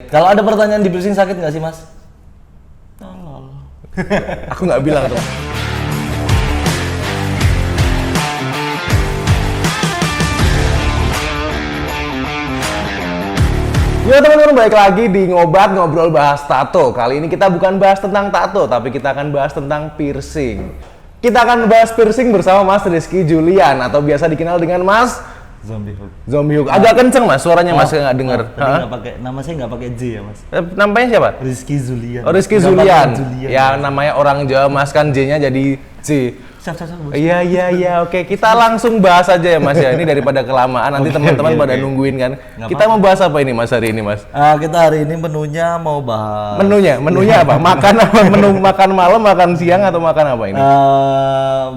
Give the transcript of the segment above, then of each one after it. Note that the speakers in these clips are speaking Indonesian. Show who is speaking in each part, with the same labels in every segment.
Speaker 1: Kalau ada pertanyaan di piercing sakit nggak sih mas?
Speaker 2: Tolol. Aku nggak bilang tuh. Yo teman-teman, balik lagi di Ngobat Ngobrol Bahas Tato. Kali ini kita bukan bahas tentang tato, tapi kita akan bahas tentang piercing. Kita akan bahas piercing bersama Mas Rizky Julian atau biasa dikenal dengan Mas
Speaker 1: Zombie hook.
Speaker 2: Zombie Hook. Agak kenceng mas, suaranya mas nggak dengar.
Speaker 1: Tadi nggak pakai, nama saya nggak pakai J ya mas.
Speaker 2: Namanya siapa?
Speaker 1: Rizky Julian.
Speaker 2: Oh, Rizky
Speaker 1: Nggak
Speaker 2: Julian.
Speaker 1: pakai Julian,
Speaker 2: Ya
Speaker 1: mas.
Speaker 2: namanya orang Jawa mas, kan J-nya jadi J.
Speaker 1: Siap.
Speaker 2: Iya, oke. Kita langsung bahas aja ya mas ya. Ini daripada kelamaan, nanti teman-teman pada nungguin kan. Kita mau bahas apa ini mas hari ini mas?
Speaker 1: Kita hari ini menunya mau bahas.
Speaker 2: Menunya apa? Makan apa? Menu makan malam, makan siang atau makan apa ini?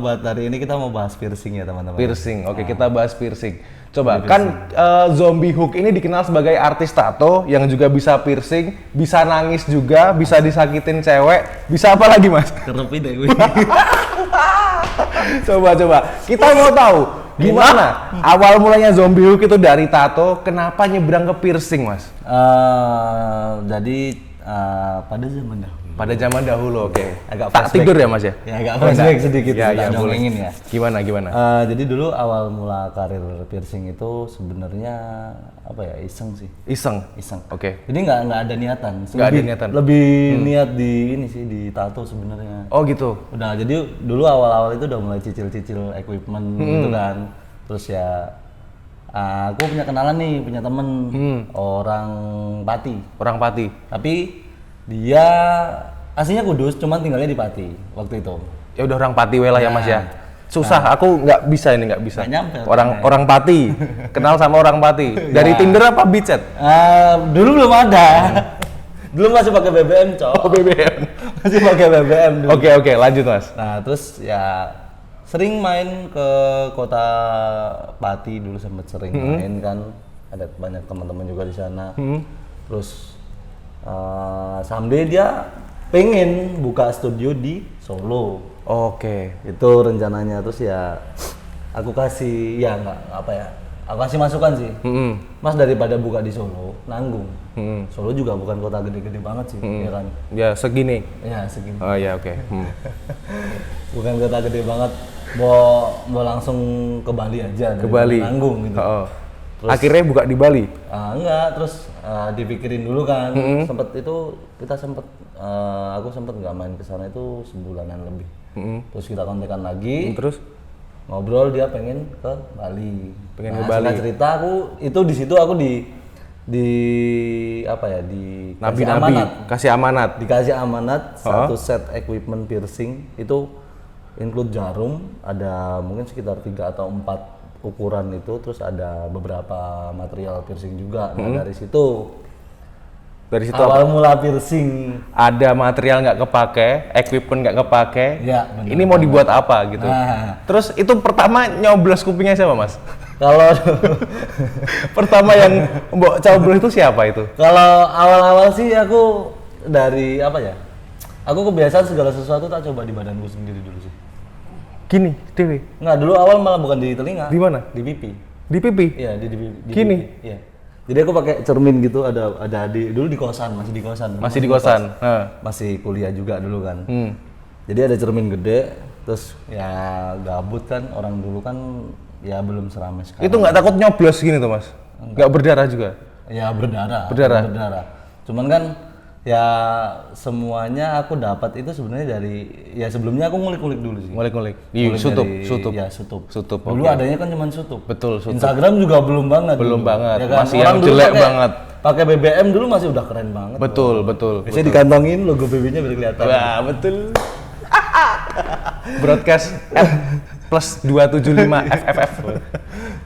Speaker 1: Buat hari ini kita mau bahas piercing ya teman-teman.
Speaker 2: Piercing. Oke, kita bahas piercing. Coba, kan Zombie Hook ini dikenal sebagai artis tato yang juga bisa piercing, bisa nangis juga, bisa disakitin cewek, bisa apa lagi mas?
Speaker 1: Kerepi deh gue.
Speaker 2: Coba. Kita mau tahu gimana awal mulanya Zombie Hook itu dari tato, kenapa nyebrang ke piercing mas?
Speaker 1: Jadi pada zaman dahulu.
Speaker 2: Pada zaman dahulu, oke.
Speaker 1: Agak
Speaker 2: Tak
Speaker 1: flashback.
Speaker 2: tidur ya mas ya?
Speaker 1: Ya agak flashback sedikit.
Speaker 2: Ya,
Speaker 1: tak
Speaker 2: boleh.
Speaker 1: dongengin ya.
Speaker 2: Gimana?
Speaker 1: Jadi dulu awal mula karir piercing itu sebenarnya apa ya, iseng sih.
Speaker 2: Iseng. Oke.
Speaker 1: Jadi nggak ada niatan.
Speaker 2: Nggak ada niatan.
Speaker 1: Lebih niat di ini sih, di tato sebenarnya.
Speaker 2: Oh gitu.
Speaker 1: Udah, jadi dulu awal-awal itu udah mulai cicil-cicil equipment gitu kan. Terus ya aku punya kenalan nih, punya temen orang Pati.
Speaker 2: Orang Pati.
Speaker 1: Tapi dia aslinya Kudus, cuman tinggalnya di Pati waktu itu.
Speaker 2: Ya udah orang Pati lah ya mas ya. Susah, aku nggak bisa.
Speaker 1: Nggak nyampe.
Speaker 2: Orang Pati, kenal sama orang Pati. Dari Tinder apa Bicet?
Speaker 1: Dulu belum ada. Dulu masih pakai BBM, cok.
Speaker 2: Oh BBM.
Speaker 1: Masih pakai BBM dulu.
Speaker 2: Oke, lanjut mas.
Speaker 1: Nah, terus ya sering main ke kota Pati dulu, sempet sering main kan. Ada banyak teman-teman juga di sana. Terus someday dia pengen buka studio di Solo.
Speaker 2: Oke.
Speaker 1: Itu rencananya. Terus ya aku kasih aku kasih masukan sih. Mas, daripada buka di Solo nanggung. Solo juga bukan kota gede-gede banget sih, ya kan.
Speaker 2: Ya segini.
Speaker 1: Ya segini.
Speaker 2: Oh ya oke.
Speaker 1: Bukan kota gede banget. Mau langsung ke Bali aja.
Speaker 2: Ke Bali.
Speaker 1: Nanggung gitu.
Speaker 2: Oh. Akhirnya buka di Bali.
Speaker 1: Enggak, terus dipikirin dulu kan. Aku sempet nggak main ke sana itu sebulanan lebih. Terus kita kontekan lagi.
Speaker 2: Terus
Speaker 1: Ngobrol, dia pengen ke Bali.
Speaker 2: Pengen ke Bali.
Speaker 1: Cerita aku itu di situ aku
Speaker 2: kasih amanat.
Speaker 1: Dikasih amanat satu set equipment piercing itu include jarum, ada mungkin sekitar 3 atau 4 ukuran itu, terus ada beberapa material piercing juga. Nah, dari situ awal mula piercing.
Speaker 2: Ada material nggak kepake, equipment nggak kepake.
Speaker 1: Ya, benar.
Speaker 2: Ini mau dibuat apa gitu.
Speaker 1: Nah.
Speaker 2: Terus itu pertama nyoblos kupingnya siapa mas?
Speaker 1: Kalau
Speaker 2: Pertama yang mbok coblos itu siapa itu?
Speaker 1: kalau awal-awal sih aku dari apa ya? Aku kebiasaan segala sesuatu tak coba di badanku sendiri dulu sih.
Speaker 2: Gini, Dewi.
Speaker 1: Nggak, dulu awal malah bukan di telinga.
Speaker 2: Di mana?
Speaker 1: Di pipi.
Speaker 2: Di pipi?
Speaker 1: Iya, di
Speaker 2: Gini?
Speaker 1: pipi. Iya. Jadi aku pakai cermin gitu, ada dulu di kosan, masih di kosan.
Speaker 2: Masih di kosan.
Speaker 1: Masih kuliah juga dulu kan. Jadi ada cermin gede, terus ya gabut kan, orang dulu kan ya belum seramai sekarang.
Speaker 2: Itu nggak takut nyoblos gini tuh mas? Nggak berdarah juga?
Speaker 1: Ya berdarah.
Speaker 2: Berdarah.
Speaker 1: Cuman kan ya semuanya aku dapat itu sebenarnya dari, ya sebelumnya aku ngulik-ngulik dulu sih.
Speaker 2: Ngulik-ngulik.
Speaker 1: Ngulik
Speaker 2: Sutup.
Speaker 1: dari- Ya sutup.
Speaker 2: Sutup,
Speaker 1: Dulu
Speaker 2: oke.
Speaker 1: adanya kan cuma sutup.
Speaker 2: Betul, sutup.
Speaker 1: Instagram juga belum banget.
Speaker 2: Belum
Speaker 1: dulu.
Speaker 2: banget.
Speaker 1: Ya kan?
Speaker 2: Masih
Speaker 1: Orang
Speaker 2: yang
Speaker 1: dulu
Speaker 2: jelek
Speaker 1: pakai-
Speaker 2: banget.
Speaker 1: Pakai BBM dulu masih udah keren banget.
Speaker 2: Betul.
Speaker 1: Biasanya dikantongin logo BB-nya biar kelihatan.
Speaker 2: Wah betul. Broadcast plus 275 FFF.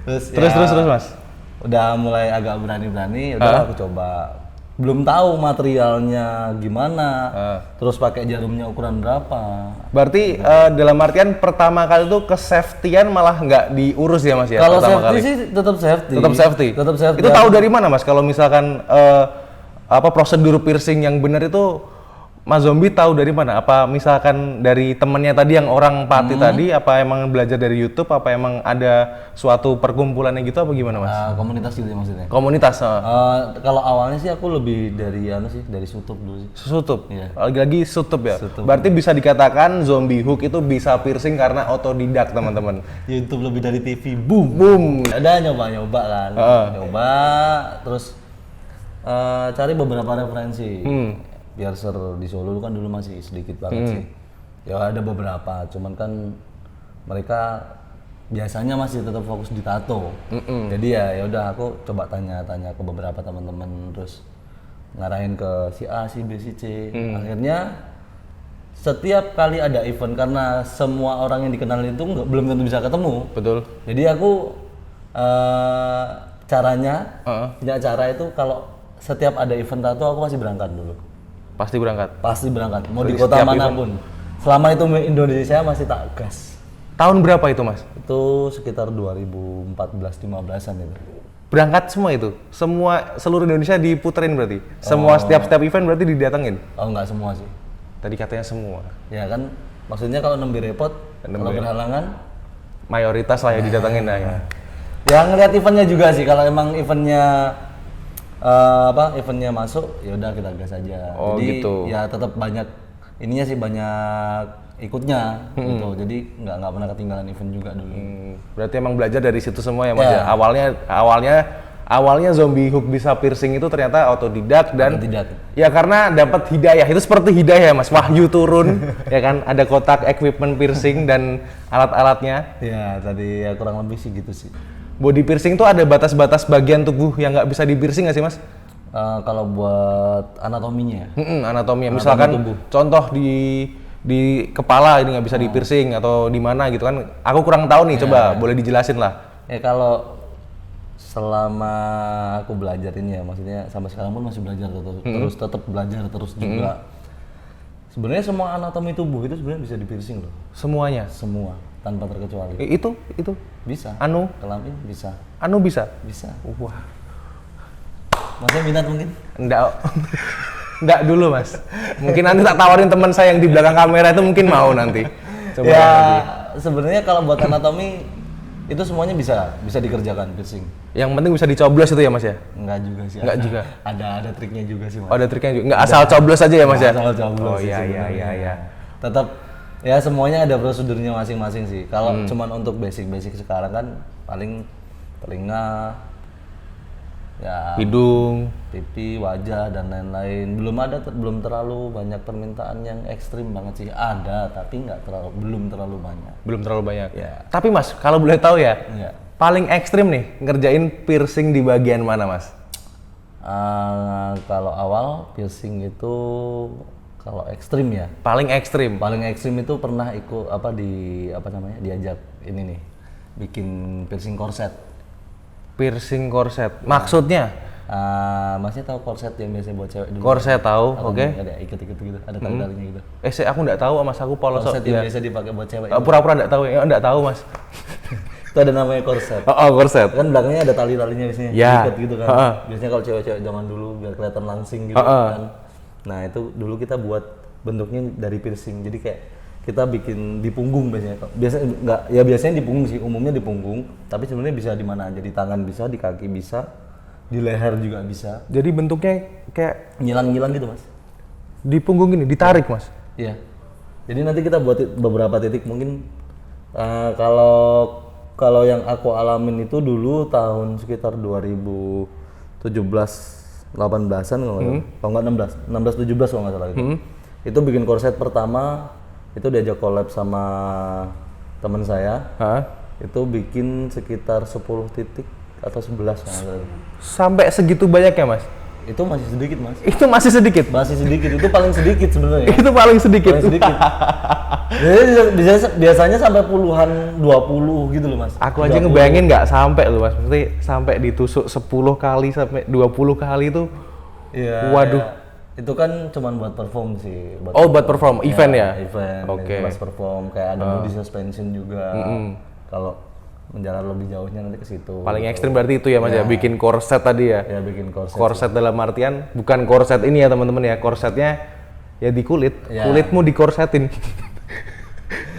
Speaker 2: Terus mas.
Speaker 1: Udah mulai agak berani-berani, udah aku coba. Belum tahu materialnya gimana, terus pakai jarumnya ukuran berapa.
Speaker 2: Berarti dalam artian pertama kali itu kesafetyan malah nggak diurus ya mas ya?
Speaker 1: Kalau
Speaker 2: pertama
Speaker 1: safety
Speaker 2: kali.
Speaker 1: sih tetap safety.
Speaker 2: Tetap safety. Itu tahu dari mana mas? Kalau misalkan prosedur piercing yang benar itu Mas Zombie tahu dari mana? Apa misalkan dari temennya tadi yang orang Pati tadi, apa emang belajar dari YouTube, apa emang ada suatu perkumpulannya gitu apa gimana Mas?
Speaker 1: Komunitas gitu ya maksudnya.
Speaker 2: Komunitas.
Speaker 1: Kalau awalnya sih aku lebih dari dari YouTube dulu sih.
Speaker 2: Sutup.
Speaker 1: Iya.
Speaker 2: Lagi-lagi sutup ya.
Speaker 1: Sutup.
Speaker 2: Berarti bisa dikatakan Zombie Hook itu bisa piercing karena otodidak teman-teman.
Speaker 1: YouTube lebih dari TV, boom.
Speaker 2: Boom.
Speaker 1: Ada nyoba kan. Nyoba terus cari beberapa referensi. Biar di Solo kan dulu masih sedikit banget sih. Ya ada beberapa, cuman kan mereka biasanya masih tetap fokus di tato. Jadi ya udah aku coba tanya-tanya ke beberapa teman-teman terus ngarahin ke si A, si B, si C. Akhirnya setiap kali ada event karena semua orang yang dikenal itu belum tentu bisa ketemu.
Speaker 2: Betul.
Speaker 1: Jadi aku caranya punya cara itu kalau setiap ada event tato aku pasti berangkat dulu.
Speaker 2: Pasti berangkat.
Speaker 1: Pasti berangkat, mau
Speaker 2: Dari
Speaker 1: di kota
Speaker 2: setiap
Speaker 1: manapun. Selama itu Indonesia masih tak gas.
Speaker 2: Tahun berapa itu Mas?
Speaker 1: Itu sekitar 2014-15an itu.
Speaker 2: Berangkat semua itu? Seluruh Indonesia diputerin berarti? Semua setiap event berarti didatengin?
Speaker 1: Oh enggak semua sih.
Speaker 2: Tadi katanya semua.
Speaker 1: Ya kan, maksudnya kalau nembe repot, kalau berhalangan.
Speaker 2: Mayoritas lah yang didatengin lah ya.
Speaker 1: Ya ngeliat eventnya juga sih, kalau emang eventnya eventnya masuk, ya udah kita gas aja.
Speaker 2: Oh,
Speaker 1: jadi
Speaker 2: gitu.
Speaker 1: ya tetap banyak ininya sih, banyak ikutnya gitu. Jadi nggak pernah ketinggalan event juga dulu.
Speaker 2: Berarti emang belajar dari situ semua ya Mas ya. Awalnya Zombie Hook bisa piercing itu ternyata otodidak dan ya karena dapat hidayah. Itu seperti hidayah Mas, wahyu turun ya kan, ada kotak equipment piercing dan alat-alatnya.
Speaker 1: Ya tadi ya kurang lebih sih gitu sih.
Speaker 2: Body piercing tuh ada batas-batas bagian tubuh yang nggak bisa di piercing nggak sih Mas?
Speaker 1: Kalau buat anatominya,
Speaker 2: Anatominya, misalkan
Speaker 1: tubuh.
Speaker 2: Contoh di kepala ini nggak bisa di piercing atau di mana gitu kan? Aku kurang tahu nih, coba boleh dijelasin lah.
Speaker 1: Ya kalau selama aku belajar ini ya, maksudnya sampai sekarang pun masih belajar terus tetap belajar terus juga. Sebenarnya semua anatomi tubuh itu sebenarnya bisa di piercing loh.
Speaker 2: Semuanya?
Speaker 1: Semua, tanpa terkecuali.
Speaker 2: Itu
Speaker 1: Bisa.
Speaker 2: Anu?
Speaker 1: Kelamin bisa.
Speaker 2: Anu bisa?
Speaker 1: Bisa.
Speaker 2: Wah.
Speaker 1: Masnya minat mungkin?
Speaker 2: Enggak dulu Mas. Mungkin nanti tak tawarin teman saya yang di belakang kamera itu mungkin mau nanti. Coba
Speaker 1: ya
Speaker 2: nanti.
Speaker 1: Sebenarnya kalau buat anatomi itu semuanya bisa dikerjakan piercing.
Speaker 2: Yang penting bisa dicoblos itu ya Mas ya?
Speaker 1: Enggak juga sih.
Speaker 2: Enggak juga.
Speaker 1: Ada triknya juga sih Mas.
Speaker 2: Oh, ada triknya juga. Enggak asal coblos aja ya Mas ya?
Speaker 1: Asal coblos.
Speaker 2: Oh iya.
Speaker 1: Tetap ya semuanya ada prosedurnya masing-masing sih. Kalau cuman untuk basic sekarang kan paling telinga, ya
Speaker 2: hidung,
Speaker 1: pipi, wajah dan lain-lain. Belum terlalu banyak permintaan yang ekstrim banget sih. Ada tapi belum terlalu banyak.
Speaker 2: Belum terlalu banyak.
Speaker 1: Ya.
Speaker 2: Tapi Mas, kalau boleh tahu ya,
Speaker 1: Ya.
Speaker 2: paling ekstrim nih ngerjain piercing di bagian mana Mas?
Speaker 1: Kalau awal piercing itu kalau ekstrim ya.
Speaker 2: Paling ekstrim.
Speaker 1: Paling ekstrim itu pernah ikut diajak ini nih bikin piercing korset.
Speaker 2: Piercing korset. Maksudnya?
Speaker 1: Masnya tahu korset yang biasanya buat cewek dulu?
Speaker 2: Korset tahu, oke.
Speaker 1: Ada ikat-ikat gitu, ada tali-talinya gitu.
Speaker 2: Aku enggak tahu Mas, aku polos.
Speaker 1: Korset yang biasa dipakai buat cewek.
Speaker 2: Pura-pura enggak tahu ya, enggak tahu Mas.
Speaker 1: Itu ada namanya korset.
Speaker 2: Korset.
Speaker 1: Kan belakangnya ada tali-talinya biasanya,
Speaker 2: Ya.
Speaker 1: ikat gitu kan. Biasanya kalau cewek-cewek zaman dulu biar kelihatan langsing gitu kan. Nah, itu dulu kita buat bentuknya dari piercing. Jadi kayak kita bikin di punggung biasanya. Biasanya di punggung sih, umumnya di punggung, tapi sebenarnya bisa di mana aja, di tangan bisa, di kaki bisa, di leher juga bisa.
Speaker 2: Jadi bentuknya kayak
Speaker 1: Ngilang-ngilang gitu, Mas.
Speaker 2: di punggung ini ditarik, Mas.
Speaker 1: Iya. Jadi nanti kita buat beberapa titik mungkin kalau yang aku alamin itu dulu tahun sekitar 2017-18an kalau nggak 16-17 kalau nggak salah itu. Itu bikin korset pertama itu diajak collab sama teman saya. Itu bikin sekitar 10 titik atau 11 kalau nggak salah.
Speaker 2: Sampai segitu banyak ya, Mas?
Speaker 1: Itu masih sedikit, Mas.
Speaker 2: Itu masih sedikit?
Speaker 1: Masih sedikit, itu paling sedikit sebenarnya.
Speaker 2: Itu paling sedikit?
Speaker 1: Paling sedikit. Biasanya sampai puluhan, 20 gitu loh, Mas.
Speaker 2: Aku aja ngebayangin nggak sampai loh, Mas. Mesti sampai ditusuk 10 kali sampai 20 kali itu.
Speaker 1: Iya.
Speaker 2: Waduh.
Speaker 1: Ya. Itu kan cuman buat perform sih.
Speaker 2: Buat perform, event ya?
Speaker 1: Event,
Speaker 2: Oke.
Speaker 1: Pas perform, kayak ada body suspension juga. Kalau menjalar lebih jauhnya nanti ke situ.
Speaker 2: Paling ekstrim berarti itu ya, Mas ya, bikin korset tadi ya?
Speaker 1: Ya, bikin korset.
Speaker 2: Korset dalam artian bukan korset ini ya teman-teman ya, korsetnya ya di kulit,
Speaker 1: Ya.
Speaker 2: kulitmu dikorsetin.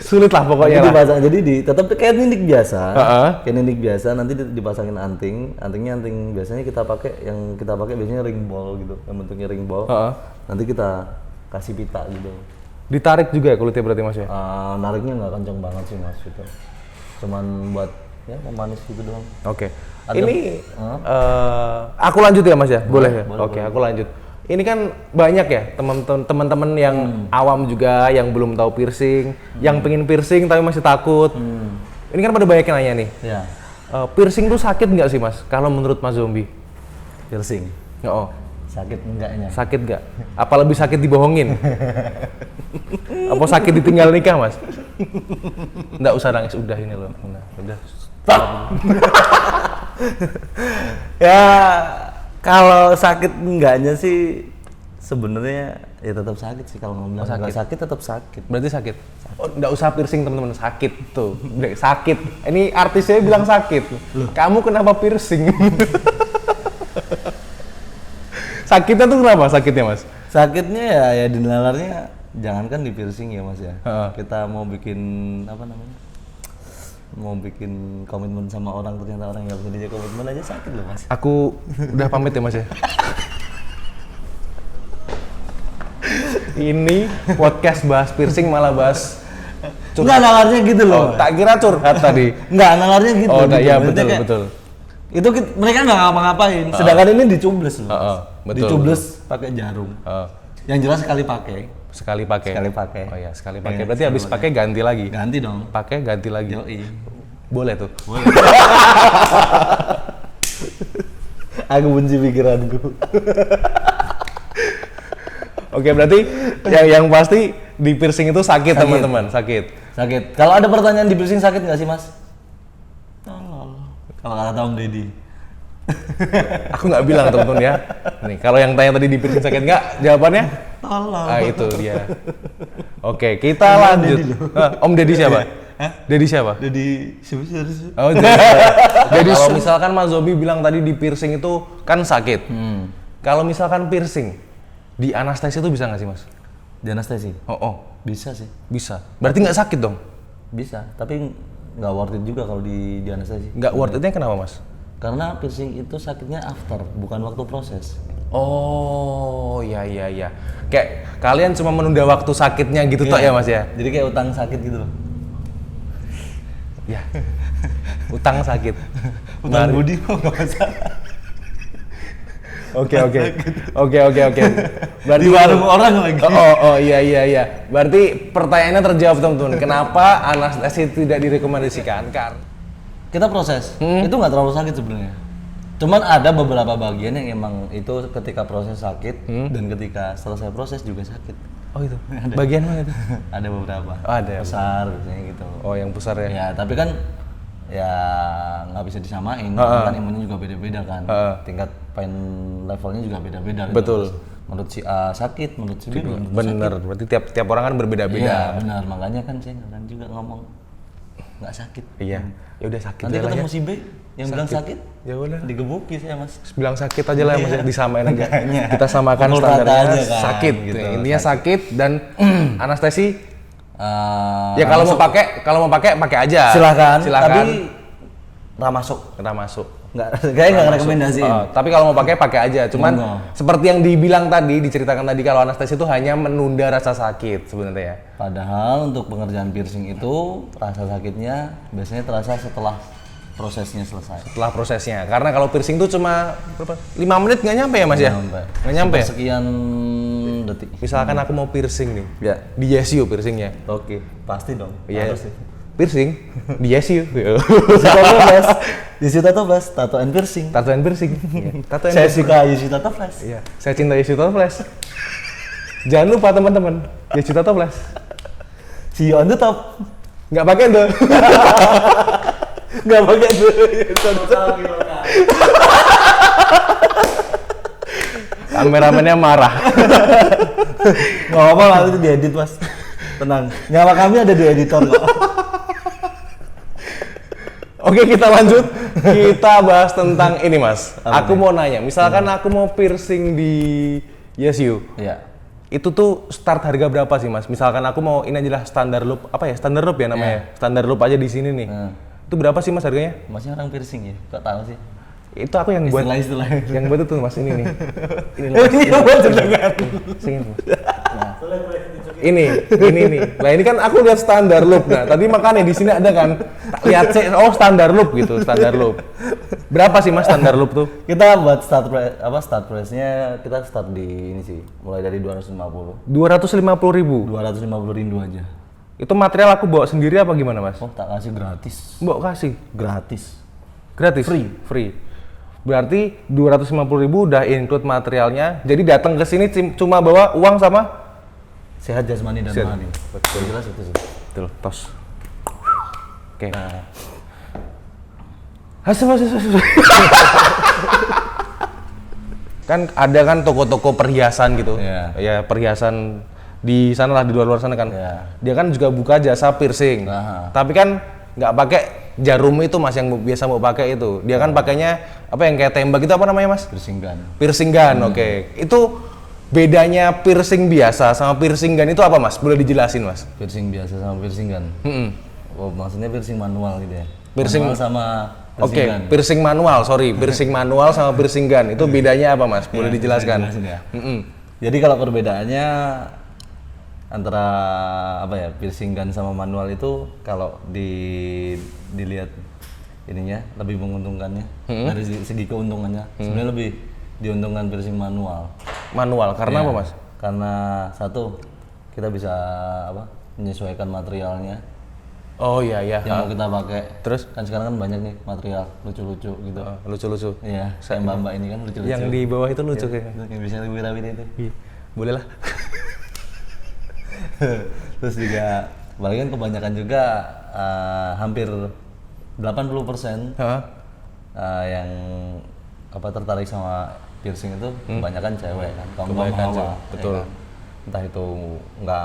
Speaker 2: Sulit lah pokoknya
Speaker 1: Jadi
Speaker 2: lah.
Speaker 1: dipasang, jadi tetap kayak ninik biasa.
Speaker 2: Heeh.
Speaker 1: Kayak ninik biasa, nanti dipasangin antingnya anting biasanya kita pakai biasanya ring ball gitu, yang bentuknya ring ball.
Speaker 2: Heeh.
Speaker 1: Nanti kita kasih pita gitu.
Speaker 2: Ditarik juga ya kulitnya berarti Mas ya?
Speaker 1: Nariknya nggak kenceng banget sih Mas itu. Cuman buat ya pemanis gitu doang.
Speaker 2: Oke. Ini aku lanjut ya Mas ya? Boleh ya? Oke, aku lanjut. Ini kan banyak ya teman-teman yang awam juga yang belum tahu piercing, yang pengen piercing tapi masih takut. Ini kan pada banyak yang nanya nih.
Speaker 1: Ya,
Speaker 2: Piercing tuh sakit nggak sih Mas? Kalau menurut Mas Zombie?
Speaker 1: piercing.
Speaker 2: Oh,
Speaker 1: Sakit enggaknya?
Speaker 2: sakit nggak? Apa lebih sakit dibohongin? Apa sakit ditinggal nikah Mas? Nggak usah nangis, udah ini loh. Udah.
Speaker 1: Ya, kalau sakit enggaknya sih sebenarnya ya tetap sakit sih kalau ngomong nggak sakit tetap sakit.
Speaker 2: Berarti sakit? Oh, nggak usah piercing teman-teman, sakit tuh. Udah, sakit. Ini artisnya bilang sakit. Kamu kenapa piercing? Sakitnya tuh kenapa sakitnya Mas?
Speaker 1: Sakitnya ya di nalarnya jangankan di piercing ya Mas ya. Kita mau bikin apa namanya? Mau bikin komitmen sama orang ternyata orang nggak bisa diajak komitmen aja sakit loh Mas.
Speaker 2: Aku udah pamit ya Mas ya. Ini podcast bahas piercing malah bahas
Speaker 1: Enggak, nalarnya gitu loh.
Speaker 2: Oh, tak kira curhat tadi.
Speaker 1: Enggak, nalarnya gitu.
Speaker 2: Oh,
Speaker 1: gitu.
Speaker 2: iya
Speaker 1: Maksudnya
Speaker 2: betul
Speaker 1: kayak,
Speaker 2: betul.
Speaker 1: Itu mereka nggak ngapa-ngapain. Sedangkan ini dicubles loh.
Speaker 2: Betul.
Speaker 1: Dicubles pakai jarum. Yang jelas sekali pakai.
Speaker 2: Sekali pakai.
Speaker 1: Sekali pakai.
Speaker 2: Oh iya, sekali pakai. Berarti habis pakai ganti lagi.
Speaker 1: Ganti dong.
Speaker 2: Pakai ganti lagi.
Speaker 1: Yoi.
Speaker 2: Boleh tuh.
Speaker 1: Boleh. Aku benci pikiranku.
Speaker 2: Oke, berarti yang pasti di piercing itu sakit teman-teman, sakit.
Speaker 1: Sakit. Kalau ada pertanyaan di piercing sakit nggak sih Mas? Tolol. Kalau kata Om Deddy.
Speaker 2: Aku nggak bilang teman-teman ya. Nih, kalau yang tanya tadi di piercing sakit nggak, jawabannya?
Speaker 1: Tolol.
Speaker 2: Ah, itu dia. Oke, kita lanjut. Om Deddy siapa? Deddy siapa?
Speaker 1: Deddy siapa?
Speaker 2: Oh, jadi kalau misalkan Mas Zobi bilang tadi di piercing itu kan sakit. Kalau misalkan piercing di anestesi itu bisa nggak sih Mas?
Speaker 1: Di anestesi?
Speaker 2: Oh,
Speaker 1: Bisa sih.
Speaker 2: bisa. Berarti nggak sakit dong?
Speaker 1: Bisa, tapi nggak worth it juga kalau di anestesi.
Speaker 2: Nggak worth it-nya kenapa Mas?
Speaker 1: Karena piercing itu sakitnya after, bukan waktu proses.
Speaker 2: Oh, iya. Kayak kalian cuma menunda waktu sakitnya gitu toh ya Mas ya?
Speaker 1: Jadi kayak utang sakit gitu loh.
Speaker 2: Ya. Utang sakit.
Speaker 1: Utang budi kok nggak masalah.
Speaker 2: Oke. Berarti
Speaker 1: Di warung orang lagi.
Speaker 2: Oh, iya. Berarti pertanyaannya terjawab teman-teman. Kenapa anestesi tidak direkomendasikan? Karena
Speaker 1: Kita proses, itu nggak terlalu sakit sebenarnya. Cuman ada beberapa bagian yang emang itu ketika proses sakit dan ketika selesai proses juga sakit.
Speaker 2: oh itu. Bagian mana itu?
Speaker 1: Ada beberapa.
Speaker 2: Oh, ada ya.
Speaker 1: Besar biasanya gitu.
Speaker 2: Oh, yang besar ya.
Speaker 1: Ya, tapi kan ya nggak bisa disamain. Kan imunnya juga beda-beda kan. Tingkat pain levelnya juga beda-beda. Gitu.
Speaker 2: Betul.
Speaker 1: Menurut si A sakit, menurut si B belum tentu
Speaker 2: Bener. Berarti tiap orang kan berbeda-beda.
Speaker 1: Iya, benar. Makanya kan saya nggak juga ngomong nggak sakit.
Speaker 2: Iya. Ya udah sakit
Speaker 1: Nanti
Speaker 2: aja lah
Speaker 1: ketemu
Speaker 2: ya.
Speaker 1: si B yang bilang sakit,
Speaker 2: Ya udah.
Speaker 1: digebuki saya Mas.
Speaker 2: Bilang sakit aja lah ya Mas ya, disamain aja.
Speaker 1: Makanya.
Speaker 2: Kita samakan
Speaker 1: Pukul rata
Speaker 2: standarnya
Speaker 1: aja kan,
Speaker 2: sakit
Speaker 1: gitu.
Speaker 2: Intinya sakit dan anestesi ya kalau
Speaker 1: masuk.
Speaker 2: mau pakai aja.
Speaker 1: Silahkan.
Speaker 2: Silakan.
Speaker 1: Tapi nggak masuk.
Speaker 2: Kita masuk.
Speaker 1: Kayaknya nggak rekomendasiin.
Speaker 2: Tapi kalau mau pakai aja. Cuman
Speaker 1: Monggo.
Speaker 2: seperti yang dibilang tadi, diceritakan tadi kalau anestesi itu hanya menunda rasa sakit sebenarnya ya.
Speaker 1: Padahal untuk pengerjaan piercing itu rasa sakitnya biasanya terasa setelah prosesnya selesai.
Speaker 2: Setelah prosesnya. Karena kalau piercing itu cuma berapa? 5 menit nggak nyampe ya Mas ya? Nggak nyampe. Ya?
Speaker 1: Sekian detik.
Speaker 2: Misalkan aku mau piercing nih.
Speaker 1: Ya.
Speaker 2: Di Yesio piercingnya.
Speaker 1: Oke, pasti dong.
Speaker 2: Iya.
Speaker 1: Harus sih.
Speaker 2: Piercing di Yesio.
Speaker 1: Yusita Toples, tato and piercing.
Speaker 2: Tato and piercing. Tato and
Speaker 1: Saya
Speaker 2: piercing.
Speaker 1: suka Yusita Toples.
Speaker 2: Iya. Saya cinta Yesio Flash. Jangan lupa teman-teman, Yesio Flash.
Speaker 1: See you on the top.
Speaker 2: Nggak pakai tuh.
Speaker 1: Nggak pakai tuh.
Speaker 2: Kameramennya marah.
Speaker 1: Nggak apa-apa lah, itu diedit Mas. Tenang, nyawa kami ada di editor kok.
Speaker 2: Oke, kita lanjut. Kita bahas tentang ini Mas. Aku mau nanya, misalkan aku mau piercing di Yesio.
Speaker 1: Iya.
Speaker 2: Itu tuh start harga berapa sih Mas? Misalkan aku mau ini aja lah standar loop, apa ya? Standar loop ya namanya. Standar loop aja di sini nih. Itu berapa sih Mas harganya?
Speaker 1: Masnya orang piercing ya? Kok tahu sih?
Speaker 2: Itu aku yang buat
Speaker 1: Istilah.
Speaker 2: yang buat itu Mas ini nih. Ini loh, Mas.
Speaker 1: Ini yang buat jenengan.
Speaker 2: Sini, Mas. Ini nih. Nah ini kan aku lihat standar loop. Nah tadi makanya di sini ada kan, lihat standar loop gitu, standar loop. Berapa sih Mas standar loop tuh?
Speaker 1: Kita buat start price-nya kita start di ini sih, mulai dari 250.
Speaker 2: 250.000.
Speaker 1: 250 aja.
Speaker 2: Itu material aku bawa sendiri apa gimana Mas?
Speaker 1: Oh, tak kasih gratis.
Speaker 2: Mbok kasih
Speaker 1: Gratis.
Speaker 2: gratis? Free. Berarti 250.000 udah include materialnya. Jadi datang ke sini cuma bawa uang sama
Speaker 1: Sehat jasmani dan
Speaker 2: Sehat.
Speaker 1: rohani. Betul. Jelas itu sih.
Speaker 2: betul tos. Oke.
Speaker 1: Nah,
Speaker 2: Hasil. Kan ada kan toko-toko perhiasan gitu.
Speaker 1: Iya.
Speaker 2: Ya perhiasan di sana lah, di luar sana kan.
Speaker 1: Iya.
Speaker 2: Dia kan juga buka jasa piercing.
Speaker 1: Nah.
Speaker 2: Tapi kan nggak pakai jarum itu Mas yang biasa mau pakai itu. Dia kan pakainya apa yang kayak tembak itu apa namanya Mas?
Speaker 1: piercing gun.
Speaker 2: Piercing gun. Oke. Itu bedanya piercing biasa sama piercing gun itu apa Mas? Boleh dijelasin Mas?
Speaker 1: Piercing biasa sama piercing gun. Oh, maksudnya piercing manual gitu ya.
Speaker 2: Piercing-
Speaker 1: manual sama
Speaker 2: Oke,
Speaker 1: piercing gun.
Speaker 2: piercing manual, piercing manual sama piercing gun. Itu bedanya apa Mas? Boleh
Speaker 1: Ya,
Speaker 2: dijelaskan?
Speaker 1: saya jelasin ya. Jadi kalau perbedaannya antara apa ya, piercing gun sama manual itu kalau dilihat ininya lebih menguntungkannya dari segi keuntungannya. Sebenarnya lebih diuntungkan piercing manual.
Speaker 2: Manual, karena
Speaker 1: Ya,
Speaker 2: apa Mas?
Speaker 1: Karena satu kita bisa apa menyesuaikan materialnya
Speaker 2: Oh iya iya.
Speaker 1: yang mau kita pakai.
Speaker 2: Terus?
Speaker 1: Kan sekarang kan banyak nih material lucu-lucu gitu.
Speaker 2: Lucu-lucu.
Speaker 1: Iya, kayak mbak-mbak ini kan lucu-lucu.
Speaker 2: Yang di bawah itu lucu kayaknya.
Speaker 1: Itu yang bisa wira-wira itu.
Speaker 2: Iya. Boleh lah.
Speaker 1: Terus juga apalagi kan kebanyakan juga hampir 80%
Speaker 2: Hah?
Speaker 1: yang apa tertarik sama piercing itu kebanyakan cewek kan. Kaum
Speaker 2: Kebanyakan
Speaker 1: hawa,
Speaker 2: cewek,
Speaker 1: ya
Speaker 2: betul.
Speaker 1: kan? Entah itu nggak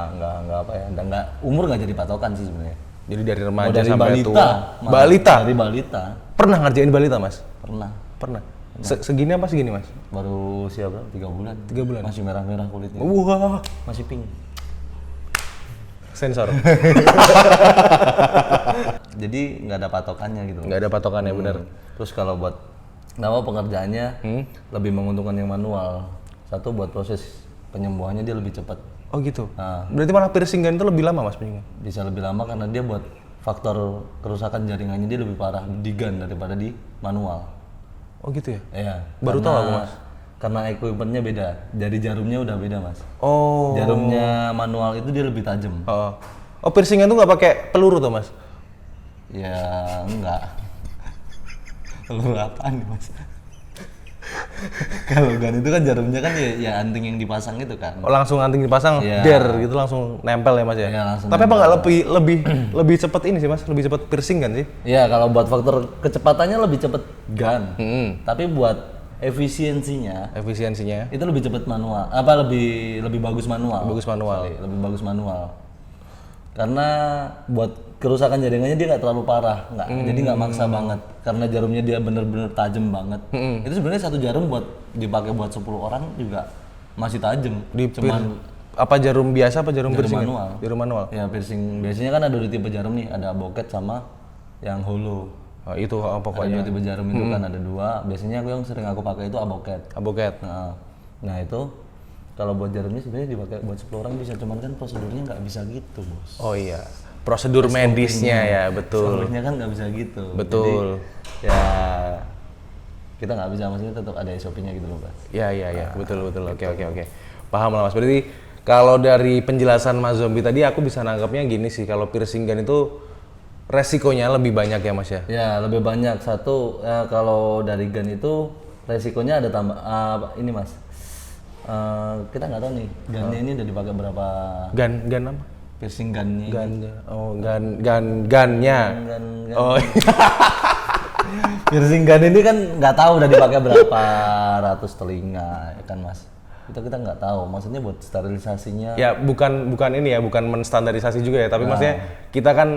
Speaker 1: apa ya, nggak umur nggak jadi patokan sih sebenarnya.
Speaker 2: Jadi dari
Speaker 1: Mau
Speaker 2: remaja
Speaker 1: dari
Speaker 2: sampai
Speaker 1: balita,
Speaker 2: tua.
Speaker 1: malah.
Speaker 2: Balita?
Speaker 1: Dari balita
Speaker 2: Pernah ngerjain balita Mas?
Speaker 1: pernah.
Speaker 2: Pernah. Segini apa segini Mas?
Speaker 1: Baru siapa? 3 bulan.
Speaker 2: 3 bulan?
Speaker 1: Masih merah-merah kulitnya.
Speaker 2: Wah.
Speaker 1: Masih pink.
Speaker 2: Sensor.
Speaker 1: Jadi nggak ada patokannya gitu.
Speaker 2: Nggak ada patokannya bener.
Speaker 1: Terus kalau buat nama pengerjaannya lebih menguntungkan yang manual. Satu buat proses penyembuhannya dia lebih cepat.
Speaker 2: Oh gitu.
Speaker 1: Nah.
Speaker 2: Berarti malah piercing gun itu lebih lama Mas piercing gun?
Speaker 1: Bisa lebih lama karena dia buat faktor kerusakan jaringannya dia lebih parah di gun daripada di manual.
Speaker 2: Oh gitu ya?
Speaker 1: Iya.
Speaker 2: Baru tahu aku, Mas.
Speaker 1: Karena equipmentnya beda. Dari jarumnya udah beda Mas.
Speaker 2: Oh.
Speaker 1: Jarumnya manual itu dia lebih tajam.
Speaker 2: Oh. Oh piercing gun tuh nggak pakai peluru tuh Mas?
Speaker 1: Ya enggak. Peluru apaan nih Mas? Kalau gun itu kan jarumnya kan ya anting yang dipasang itu kan.
Speaker 2: Oh, langsung anting dipasang,
Speaker 1: Iya.
Speaker 2: der gitu langsung nempel ya Mas ya?
Speaker 1: Iya, langsung
Speaker 2: Tapi apa nggak lebih cepet ini sih Mas? Lebih cepet piercing kan sih?
Speaker 1: Iya, kalau buat faktor kecepatannya lebih cepet gun. Tapi buat efisiensinya
Speaker 2: Efisiensinya
Speaker 1: itu lebih cepet manual. Apa lebih bagus manual.
Speaker 2: bagus manual.
Speaker 1: Sorry, lebih bagus manual. Karena buat kerusakan jaringannya dia nggak terlalu parah, jadi nggak maksa banget. Karena jarumnya dia bener-bener tajam banget. Itu sebenarnya satu jarum buat dipakai buat 10 orang juga masih tajam. Cuman
Speaker 2: Apa jarum biasa apa jarum
Speaker 1: jarum
Speaker 2: piercing?
Speaker 1: manual.
Speaker 2: Jarum manual.
Speaker 1: Ya piercing biasanya kan ada 2 tipe jarum nih, ada boket sama yang hollow.
Speaker 2: Oh, itu
Speaker 1: Ada
Speaker 2: pokoknya
Speaker 1: 2 tipe jarum itu kan ada 2. Biasanya yang sering aku pakai itu aboket.
Speaker 2: aboket.
Speaker 1: Nah itu kalau buat jarumnya sebenarnya dipakai buat 10 orang bisa, cuman kan prosedurnya nggak bisa gitu bos.
Speaker 2: Oh iya. Prosedur medisnya ya, betul.
Speaker 1: Sebenarnya kan nggak bisa gitu.
Speaker 2: Betul.
Speaker 1: Jadi, ya kita nggak bisa, maksudnya tetap ada SOP-nya gitu loh Mas.
Speaker 2: Iya, betul. Oke. Paham lah Mas. Berarti kalau dari penjelasan Mas Zombie tadi aku bisa nangkapnya gini sih, kalau piercing gun itu resikonya lebih banyak ya Mas ya?
Speaker 1: Ya lebih banyak. Satu kalau dari gun itu resikonya ada tambah ini Mas. Kita nggak tahu nih gunnya ini udah dipakai berapa
Speaker 2: Gun apa?
Speaker 1: piercing gunnya.
Speaker 2: Gunnya.
Speaker 1: Gun.
Speaker 2: Oh,
Speaker 1: Piercing gun ini kan nggak tahu udah dipakai berapa ratus telinga ya kan Mas. Itu kita nggak tahu. Maksudnya buat sterilisasinya.
Speaker 2: ya bukan ini ya, bukan menstandarisasi juga ya, tapi maksudnya kita kan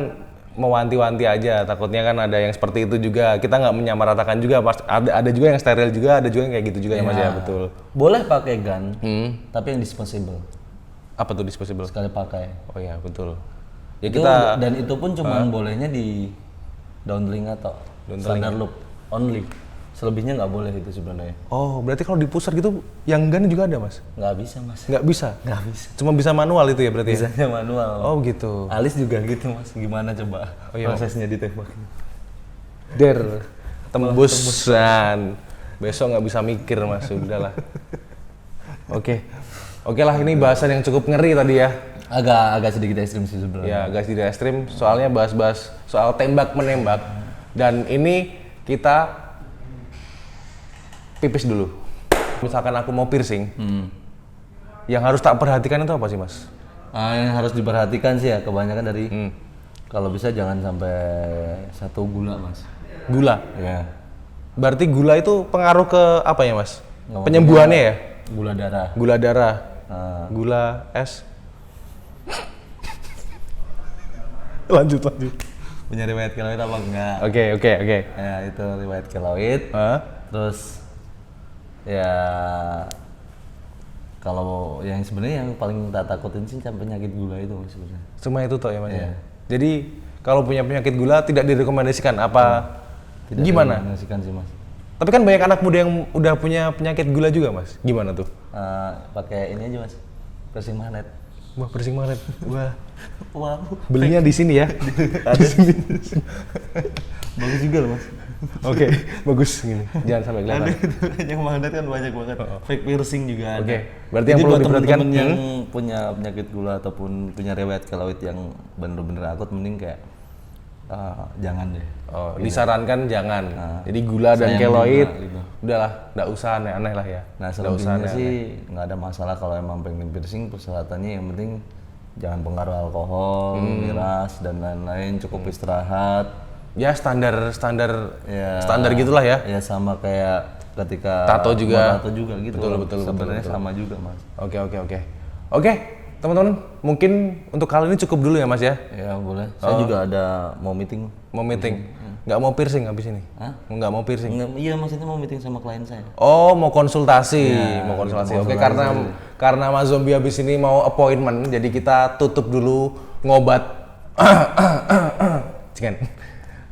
Speaker 2: mewanti-wanti aja, takutnya kan ada yang seperti itu juga. Kita nggak menyamaratakan juga, ada juga yang steril juga, ada juga yang kayak gitu juga ya Mas ya, betul.
Speaker 1: Boleh pakai gun, tapi yang disposable.
Speaker 2: Apa tuh disposable?
Speaker 1: sekali pakai.
Speaker 2: Oh iya, betul. Ya
Speaker 1: Itu,
Speaker 2: kita
Speaker 1: dan itu pun cuma bolehnya di downlink atau standar loop only. Selebihnya nggak boleh itu sebenarnya.
Speaker 2: Oh, berarti kalau di pusat gitu yang gun juga ada, Mas?
Speaker 1: Nggak bisa mas.
Speaker 2: Nggak bisa.
Speaker 1: Nggak bisa.
Speaker 2: Cuma bisa manual itu ya berarti. Ya?
Speaker 1: Bisanya manual.
Speaker 2: Oh, gitu.
Speaker 1: Alis juga gitu mas. Gimana coba prosesnya ditembak?
Speaker 2: Der tembusan. Besok nggak bisa mikir, Mas. Udahlah. Oke. Oke lah, ini bahasan yang cukup ngeri tadi ya.
Speaker 1: Agak sedikit ekstrim sih sebenarnya.
Speaker 2: Ya, agak sedikit ekstrim. Soalnya bahas-bahas soal tembak-menembak. Dan ini kita pipis dulu. Misalkan aku mau piercing, yang harus tak perhatikan itu apa sih, Mas?
Speaker 1: Yang harus diperhatikan sih ya kebanyakan dari kalau bisa jangan sampai 1 gula mas.
Speaker 2: Gula.
Speaker 1: Ya.
Speaker 2: Berarti gula itu pengaruh ke apa ya, Mas?
Speaker 1: Nggak,
Speaker 2: Penyembuhannya ya?
Speaker 1: Gula darah.
Speaker 2: Gula darah.
Speaker 1: Nah,
Speaker 2: Gula es. lanjut.
Speaker 1: punya riwayat keloid apa enggak?
Speaker 2: Oke.
Speaker 1: Ya itu riwayat keloid. Terus ya kalau yang sebenarnya yang paling tak takutin sih penyakit gula itu mas sebenarnya.
Speaker 2: Cuma itu toh ya, Mas.
Speaker 1: Iya.
Speaker 2: Jadi kalau punya penyakit gula tidak direkomendasikan apa?
Speaker 1: Tidak
Speaker 2: Gimana?
Speaker 1: direkomendasikan sih mas.
Speaker 2: Tapi kan banyak anak muda yang udah punya penyakit gula juga, Mas. Gimana tuh?
Speaker 1: Pakai ini aja mas, piercing magnet.
Speaker 2: Wah, piercing magnet. Wah.
Speaker 1: Wow.
Speaker 2: Belinya di sini ya.
Speaker 1: Ada sini. Bagus juga loh mas.
Speaker 2: Oke, bagus gini. Jangan sampai kelihatan.
Speaker 1: Ada yang magnet kan banyak banget. Fake piercing juga ada.
Speaker 2: Oke, berarti
Speaker 1: Jadi
Speaker 2: yang perlu
Speaker 1: buat
Speaker 2: diperhatikan
Speaker 1: temen-temen yang punya penyakit gula ataupun punya riwayat keloid yang bener-bener akut, mending kayak jangan deh.
Speaker 2: Oh, disarankan jangan. Jadi gula dan
Speaker 1: sayang
Speaker 2: keloid,
Speaker 1: juga, gitu.
Speaker 2: udahlah, nggak usah aneh-aneh lah ya.
Speaker 1: Nah
Speaker 2: Nggak usah
Speaker 1: selebihnya
Speaker 2: aneh-aneh.
Speaker 1: sih nggak ada masalah kalau emang pengen piercing. Persyaratannya yang penting jangan pengaruh alkohol, miras dan lain-lain. Cukup istirahat.
Speaker 2: Ya standar
Speaker 1: Ya,
Speaker 2: gitulah ya.
Speaker 1: Ya sama kayak ketika
Speaker 2: Tato juga.
Speaker 1: buat tato juga gitu.
Speaker 2: Betul.
Speaker 1: Sebenarnya sama juga mas.
Speaker 2: Oke, teman-teman, mungkin untuk kali ini cukup dulu ya, Mas ya.
Speaker 1: Ya boleh. Saya juga ada mau meeting.
Speaker 2: Mau meeting, nggak mau piercing habis ini?
Speaker 1: Hah?
Speaker 2: Nggak mau piercing?
Speaker 1: Iya maksudnya mau meeting sama klien saya.
Speaker 2: Oh, mau konsultasi,
Speaker 1: Ya,
Speaker 2: mau konsultasi.
Speaker 1: mau
Speaker 2: Oke,
Speaker 1: konsultasi.
Speaker 2: karena Mas Zombie habis ini mau appointment, jadi kita tutup dulu ngobat. Ciken.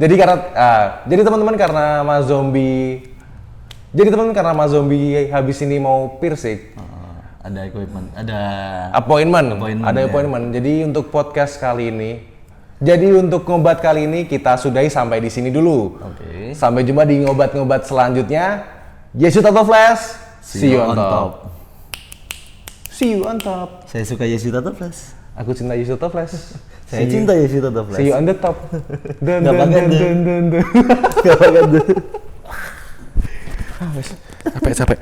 Speaker 2: Jadi teman-teman karena Mas Zombie habis ini mau piercing,
Speaker 1: Ada equipment, ada
Speaker 2: appointment. Jadi untuk podcast kali ini, untuk ngobat kali ini kita sudahi sampai di sini dulu.
Speaker 1: Oke.
Speaker 2: Sampai jumpa di ngobat-ngobat selanjutnya. Yesu Tato Flash. See you on top. See you on top.
Speaker 1: Saya suka Yesus Tato Flash.
Speaker 2: Aku cinta Yesu Tato Flash.
Speaker 1: Saya cinta Yesus Tato Flash.
Speaker 2: See you on the top.
Speaker 1: Nggak pakai dun. Nggak pakai dun.
Speaker 2: Capek.